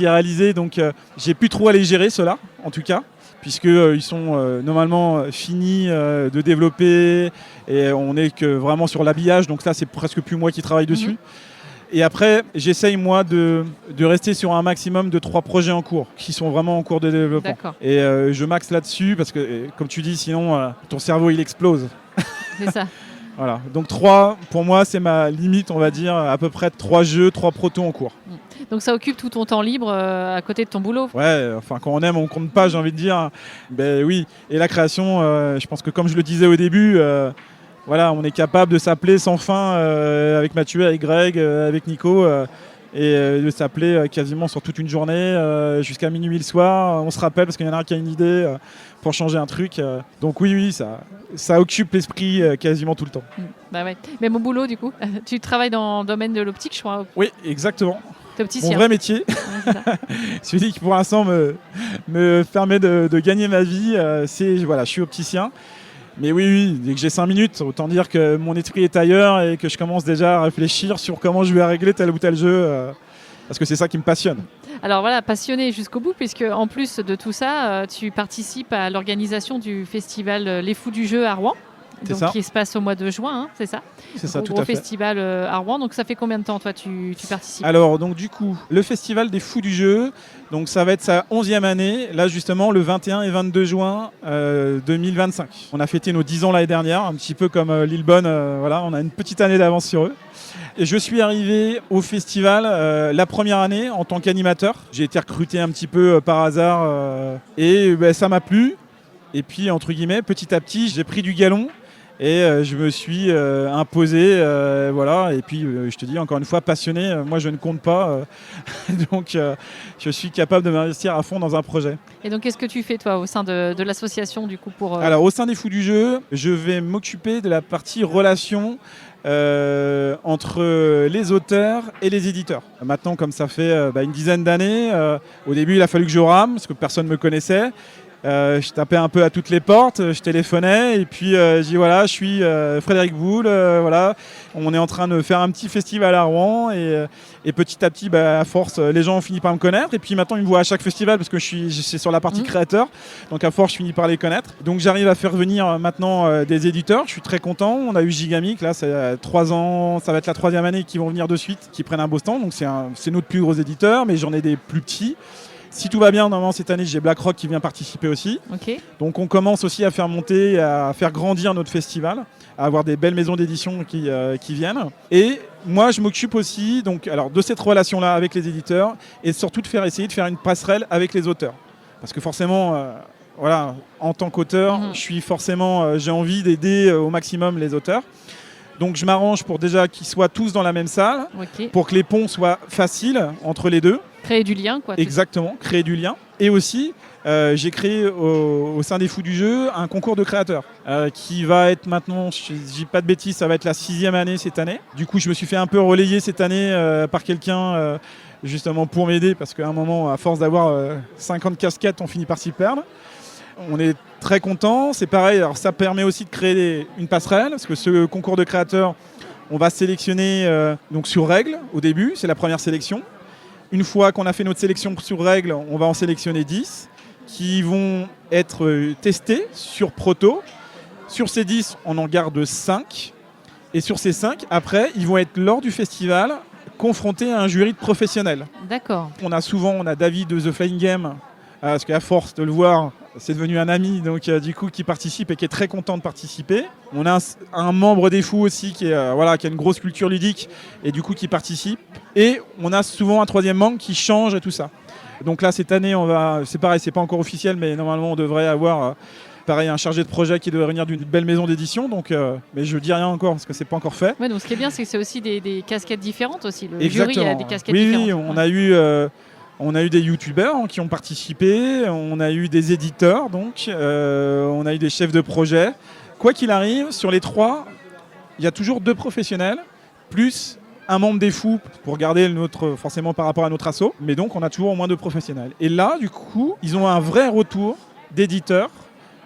réalisé. Donc, j'ai plus trop à les gérer, ceux-là, en tout cas, puisqu'ils sont normalement finis de développer et on n'est que vraiment sur l'habillage. Donc là, c'est presque plus moi qui travaille dessus. Et après, j'essaye, moi, de rester sur un maximum de 3 projets en cours, qui sont vraiment en cours de développement. D'accord. Et je maxe là-dessus, parce que, comme tu dis, sinon, ton cerveau, il explose. C'est ça. Voilà. Donc 3, pour moi, c'est ma limite, on va dire, à peu près 3 jeux, 3 protos en cours. Donc ça occupe tout ton temps libre à côté de ton boulot. Ouais, enfin quand on aime, on compte pas, j'ai envie de dire. Ben oui. Et la création, je pense que comme je le disais au début, voilà, on est capable de s'appeler sans fin avec Mathieu, avec Greg, avec Nico. De s'appeler quasiment sur toute une journée jusqu'à minuit le soir. On se rappelle parce qu'il y en a un qui a une idée pour changer un truc. Donc oui, ça occupe l'esprit quasiment tout le temps. Bah ouais. Mais mon boulot, du coup, tu travailles dans le domaine de l'optique, je crois. Oui, exactement. T'es opticien. Mon vrai métier, celui qui pour l'instant me permet de gagner ma vie, je suis opticien. Mais oui, dès que j'ai 5 minutes, autant dire que mon esprit est ailleurs et que je commence déjà à réfléchir sur comment je vais régler tel ou tel jeu, parce que c'est ça qui me passionne. Alors voilà, passionné jusqu'au bout, puisque en plus de tout ça, tu participes à l'organisation du festival Les Fous du Jeu à Rouen. Qui se passe au mois de juin, hein, c'est ça? C'est ça, tout à fait. Au festival à Rouen. Donc ça fait combien de temps, toi, tu participes? Alors, donc du coup, le festival des Fous du Jeu, donc ça va être sa 11e année, là justement le 21 et 22 juin 2025. On a fêté nos 10 ans l'année dernière, un petit peu comme Lillebonne, voilà, on a une petite année d'avance sur eux. Et je suis arrivé au festival la première année en tant qu'animateur. J'ai été recruté un petit peu par hasard et ça m'a plu. Et puis, entre guillemets, petit à petit, j'ai pris du galon. Et je me suis imposé, voilà. Et puis, je te dis encore une fois, passionné. Moi, je ne compte pas, donc je suis capable de m'investir à fond dans un projet. Et donc, qu'est-ce que tu fais toi au sein de l'association du coup pour Alors, au sein des Fous du Jeu, je vais m'occuper de la partie relation entre les auteurs et les éditeurs. Maintenant, comme ça fait une dizaine d'années, au début, il a fallu que je rame parce que personne ne me connaissait. Je tapais un peu à toutes les portes, je téléphonais et puis je dis voilà, je suis Frédéric Boule, voilà, on est en train de faire un petit festival à Rouen et petit à petit, à force, les gens ont fini par me connaître et puis maintenant ils me voient à chaque festival parce que c'est sur la partie créateur, donc à force je finis par les connaître. Donc j'arrive à faire venir maintenant des éditeurs, je suis très content. On a eu Gigamic, là c'est 3 ans, ça va être la 3e année qu'ils vont venir de suite, qui prennent un beau stand, donc c'est notre plus gros éditeur, mais j'en ai des plus petits. Si tout va bien, normalement cette année, j'ai BlackRock qui vient participer aussi. Okay. Donc on commence aussi à faire monter, à faire grandir notre festival, à avoir des belles maisons d'édition qui viennent. Et moi, je m'occupe aussi de cette relation-là avec les éditeurs et surtout essayer de faire une passerelle avec les auteurs. Parce que forcément, voilà, en tant qu'auteur, j'ai envie d'aider au maximum les auteurs. Donc je m'arrange pour déjà qu'ils soient tous dans la même salle, pour que les ponts soient faciles entre les deux. Créer du lien, quoi. Exactement, créer du lien. Et aussi, j'ai créé au sein des Fous du Jeu un concours de créateurs qui va être maintenant, je ne dis pas de bêtises, ça va être la 6e année cette année. Du coup, je me suis fait un peu relayer cette année par quelqu'un justement pour m'aider parce qu'à un moment, à force d'avoir 50 casquettes, on finit par s'y perdre. On est très content, c'est pareil, alors ça permet aussi de créer une passerelle parce que ce concours de créateurs, on va sélectionner donc sur règle au début, c'est la première sélection. Une fois qu'on a fait notre sélection sur règle, on va en sélectionner 10 qui vont être testés sur proto. Sur ces 10, on en garde 5 et sur ces 5, après, ils vont être lors du festival confrontés à un jury de professionnels. D'accord. On a David de The Flying Game, parce qu'à force de le voir, c'est devenu un ami donc du coup qui participe et qui est très content de participer. On a un membre des Fous aussi qui a une grosse culture ludique et du coup qui participe. Et on a souvent un 3e membre qui change et tout ça. Donc là cette année c'est pareil, c'est pas encore officiel mais normalement on devrait avoir un chargé de projet qui devrait venir d'une belle maison d'édition. Donc, mais je dis rien encore parce que c'est pas encore fait. Ouais, donc ce qui est bien c'est que c'est aussi des casquettes différentes aussi. Le Exactement. jury a des casquettes différentes. Oui, on a eu des youtubeurs qui ont participé, on a eu des éditeurs, on a eu des chefs de projet. Quoi qu'il arrive, sur les 3, il y a toujours 2 professionnels, plus un membre des Fous pour garder forcément par rapport à notre asso. Mais donc, on a toujours au moins 2 professionnels. Et là, du coup, ils ont un vrai retour d'éditeurs.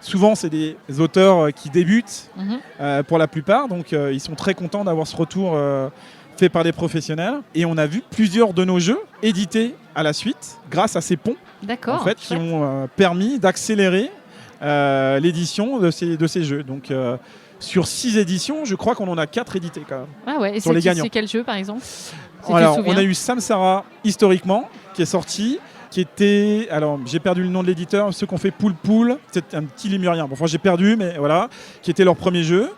Souvent, c'est des auteurs qui débutent pour la plupart. Donc, ils sont très contents d'avoir ce retour fait par des professionnels. Et on a vu plusieurs de nos jeux édités à la suite grâce à ces ponts qui ont permis d'accélérer l'édition de ces jeux. Donc sur 6 éditions, je crois qu'on en a 4 édités quand même. Ah ouais, et sur les gagnants. C'est quel jeu par exemple? Alors, on a eu Samsara historiquement qui est sorti, qui était, alors j'ai perdu le nom de l'éditeur, ceux qui ont fait Poul Poul, c'est un petit lémurien. Bon, enfin j'ai perdu, mais voilà, qui était leur premier jeu.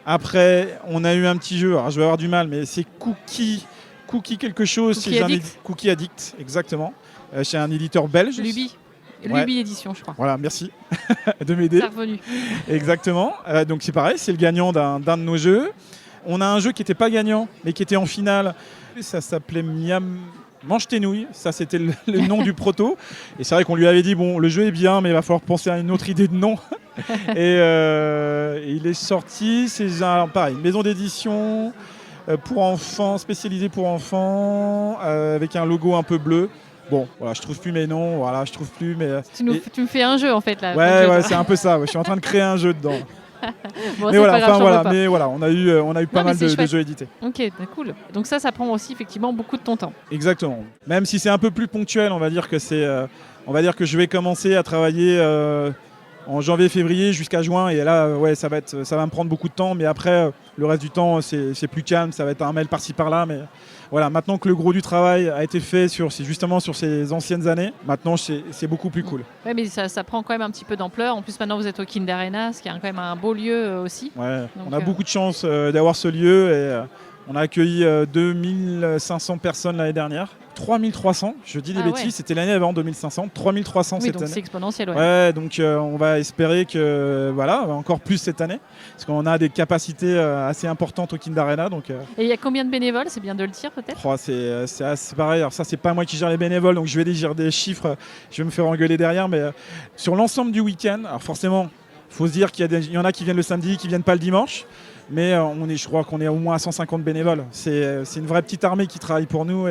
Après, on a eu un petit jeu, alors je vais avoir du mal, mais c'est Cookie quelque chose. Cookie Addict, exactement. Chez un éditeur belge. Luby Édition, je crois. Voilà, merci de m'aider. C'est revenu. Exactement. Donc c'est pareil, c'est le gagnant d'un de nos jeux. On a un jeu qui n'était pas gagnant, mais qui était en finale. Ça s'appelait Miam... Mange tes nouilles, ça c'était le nom du proto. Et c'est vrai qu'on lui avait dit, bon, le jeu est bien, mais il va falloir penser à une autre idée de nom. Et il est sorti, c'est pareil, une maison d'édition pour enfants, spécialisée pour enfants, avec un logo un peu bleu. Bon, voilà, je trouve plus mes noms, voilà, je trouve plus, mais... Tu me fais un jeu en fait là. Ouais, c'est un peu ça, je suis en train de créer un jeu dedans. Bon, mais voilà, on a eu pas mal de jeux édités. Ok, cool. Donc ça prend aussi effectivement beaucoup de ton temps. Exactement. Même si c'est un peu plus ponctuel, on va dire que je vais commencer à travailler en janvier-février jusqu'à juin, et là, ça va me prendre beaucoup de temps. Mais après, le reste du temps, c'est plus calme. Ça va être un mail par-ci par-là, mais voilà. Maintenant que le gros du travail a été fait justement sur ces anciennes années, maintenant c'est beaucoup plus cool. Ouais, mais ça prend quand même un petit peu d'ampleur. En plus, maintenant vous êtes au Kind Arena, ce qui est quand même un beau lieu aussi. Ouais. Donc, on a beaucoup de chance d'avoir ce lieu, et on a accueilli 2500 personnes l'année dernière. 3300, je dis des bêtises, ouais. C'était l'année avant 2500, 3300 cette année. C'est exponentiel, ouais. Donc on va espérer que encore plus cette année, parce qu'on a des capacités assez importantes au Kind Arena. Donc, Et il y a combien de bénévoles? C'est bien de le dire peut-être. C'est pareil. Alors ça, c'est pas moi qui gère les bénévoles, donc je vais dire des chiffres, je vais me faire engueuler derrière, mais sur l'ensemble du week-end, alors forcément, il faut se dire qu'il y en a qui viennent le samedi, qui viennent pas le dimanche. Mais je crois qu'on est au moins à 150 bénévoles. C'est une vraie petite armée qui travaille pour nous,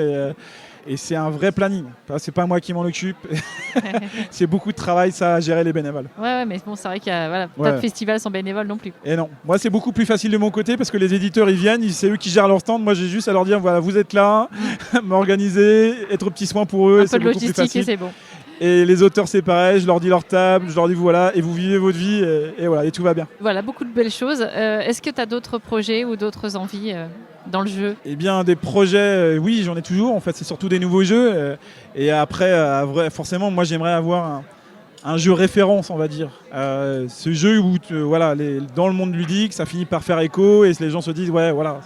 et c'est un vrai planning. C'est pas moi qui m'en occupe. C'est beaucoup de travail, ça, à gérer les bénévoles. Ouais, mais bon, c'est vrai qu'il y a pas de festivals sans bénévoles non plus. Et non, moi c'est beaucoup plus facile de mon côté, parce que les éditeurs ils viennent, c'est eux qui gèrent leur stand. Moi j'ai juste à leur dire, voilà, vous êtes là, m'organiser, être aux petits soins pour eux. Un peu de logistique et c'est bon. Et les auteurs, c'est pareil, je leur dis leur table, je leur dis voilà, et vous vivez votre vie, et voilà, et tout va bien. Voilà, beaucoup de belles choses. Est-ce que tu as d'autres projets ou d'autres envies dans le jeu? Eh bien, des projets, oui, j'en ai toujours. En fait, c'est surtout des nouveaux jeux. Et après, forcément, moi, j'aimerais avoir un jeu référence, on va dire. Ce jeu où, dans le monde ludique, ça finit par faire écho, et les gens se disent, ouais, voilà,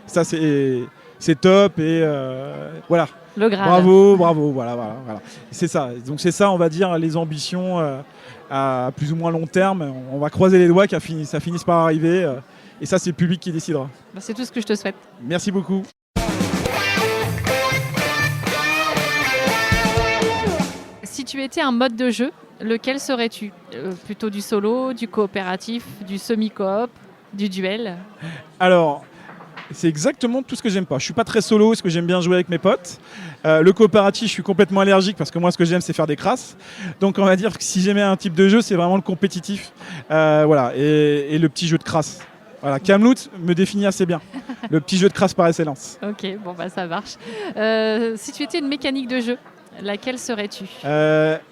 ça c'est top, et voilà. Le Graal. Bravo, voilà. C'est ça. Donc c'est ça, on va dire, les ambitions à plus ou moins long terme. On va croiser les doigts que ça finisse par arriver. Et ça, c'est le public qui décidera. C'est tout ce que je te souhaite. Merci beaucoup. Si tu étais un mode de jeu, lequel serais-tu? Plutôt du solo, du coopératif, du semi-coop, du duel? Alors... c'est exactement tout ce que j'aime pas. Je suis pas très solo, parce que j'aime bien jouer avec mes potes. Le coopératif, je suis complètement allergique, parce que moi, ce que j'aime, c'est faire des crasses. Donc, on va dire que si j'aimais un type de jeu, c'est vraiment le compétitif. Voilà, et le petit jeu de crasse. Voilà, Kamloot me définit assez bien. Le petit jeu de crasse par excellence. Ok, bon bah ça marche. Si tu étais une mécanique de jeu, laquelle serais-tu?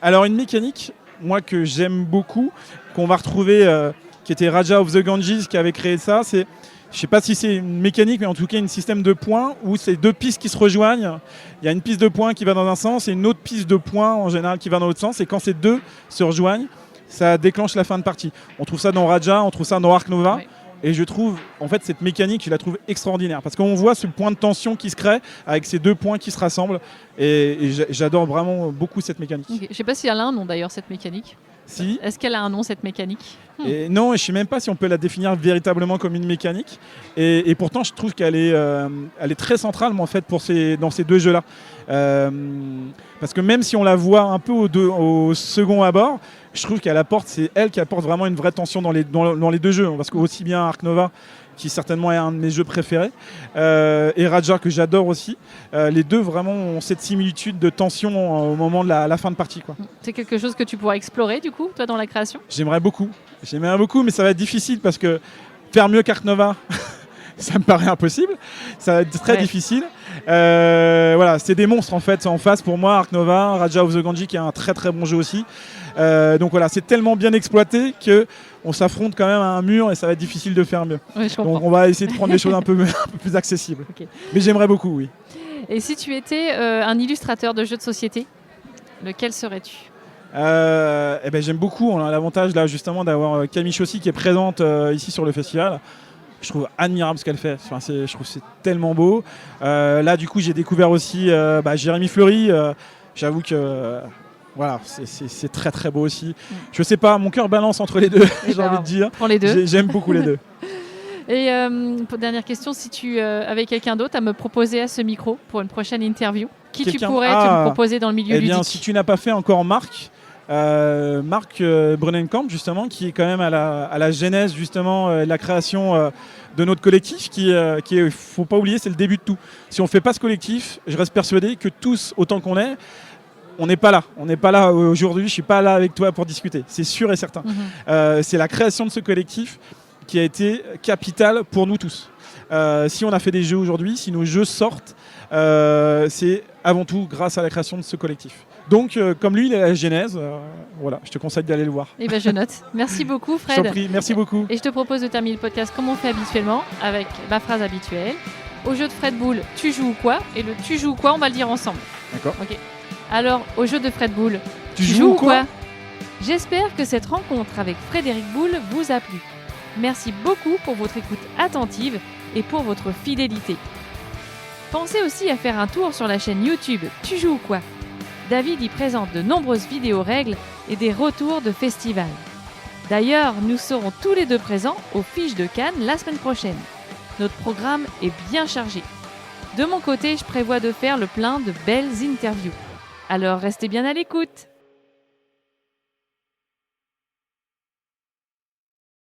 Alors, une mécanique, moi, que j'aime beaucoup, qu'on va retrouver, qui était Raja of the Ganges, qui avait créé ça, c'est... Je ne sais pas si c'est une mécanique, mais en tout cas, un système de points où c'est deux pistes qui se rejoignent. Il y a une piste de points qui va dans un sens et une autre piste de points, en général, qui va dans l'autre sens. Et quand ces deux se rejoignent, ça déclenche la fin de partie. On trouve ça dans Raja, on trouve ça dans Ark Nova. Oui. Et je trouve, en fait, cette mécanique, je la trouve extraordinaire. Parce qu'on voit ce point de tension qui se crée avec ces deux points qui se rassemblent. Et j'adore vraiment beaucoup cette mécanique. Okay. Je ne sais pas si elle a un nom, d'ailleurs, cette mécanique. Si. Est-ce qu'elle a un nom, cette mécanique? Et non, je ne sais même pas si on peut la définir véritablement comme une mécanique. Et pourtant, je trouve qu'elle est très centrale, en fait, dans ces deux jeux-là. Parce que même si on la voit un peu au second abord, je trouve c'est elle qui apporte vraiment une vraie tension dans les deux jeux. Parce que aussi bien Ark Nova, qui certainement est un de mes jeux préférés, et Raja, que j'adore aussi, les deux vraiment ont cette similitude de tension au moment de la fin de partie, quoi. C'est quelque chose que tu pourras explorer, du coup, toi, dans la création? J'aimerais beaucoup, mais ça va être difficile, parce que faire mieux qu'Ark Nova, ça me paraît impossible. Ça va être très difficile. Voilà, c'est des monstres, en fait, en face pour moi. Ark Nova, Raja of the Ganges, qui est un très très bon jeu aussi. Donc voilà, c'est tellement bien exploité qu'on s'affronte quand même à un mur, et ça va être difficile de faire mieux. Oui, je comprends. Donc on va essayer de prendre des choses un peu plus accessibles. Okay. Mais j'aimerais beaucoup, oui. Et si tu étais un illustrateur de jeux de société, lequel serais-tu? J'aime beaucoup. On a l'avantage là justement d'avoir Camille Chaussy qui est présente ici sur le festival. Je trouve admirable ce qu'elle fait. Enfin, je trouve que c'est tellement beau. Là, du coup, j'ai découvert aussi Jérémy Fleury. J'avoue que voilà, c'est très très beau aussi. Je sais pas, mon cœur balance entre les deux, j'ai envie de dire. Prends les deux. J'aime beaucoup les deux. Et dernière question, si tu avais quelqu'un d'autre à me proposer à ce micro pour une prochaine interview, qui tu pourrais te proposer dans le milieu ludique? Si tu n'as pas fait encore Marc Brunenkamp, justement, qui est quand même à la genèse justement de la création de notre collectif, qui est, faut pas oublier, c'est le début de tout. Si on fait pas ce collectif, je reste persuadé que tous, autant qu'on est, on n'est pas là. On n'est pas là aujourd'hui. Je suis pas là avec toi pour discuter. C'est sûr et certain. C'est la création de ce collectif qui a été capitale pour nous tous. Si on a fait des jeux aujourd'hui, si nos jeux sortent, c'est avant tout grâce à la création de ce collectif. Donc, comme lui, il est à la genèse, voilà, je te conseille d'aller le voir. Eh ben, je note. Merci beaucoup, Fred. Je t'en prie, merci beaucoup. Et je te propose de terminer le podcast comme on fait habituellement, avec ma phrase habituelle. Au jeu de Fred Bull, tu joues quoi? Et le tu joues quoi, on va le dire ensemble. D'accord. Ok. Alors, au jeu de Fred Bull, tu joues quoi? J'espère que cette rencontre avec Frédéric Boule vous a plu. Merci beaucoup pour votre écoute attentive et pour votre fidélité. Pensez aussi à faire un tour sur la chaîne YouTube Tu joues quoi? David y présente de nombreuses vidéos règles et des retours de festivals. D'ailleurs, nous serons tous les deux présents aux Fiches de Cannes la semaine prochaine. Notre programme est bien chargé. De mon côté, je prévois de faire le plein de belles interviews. Alors restez bien à l'écoute.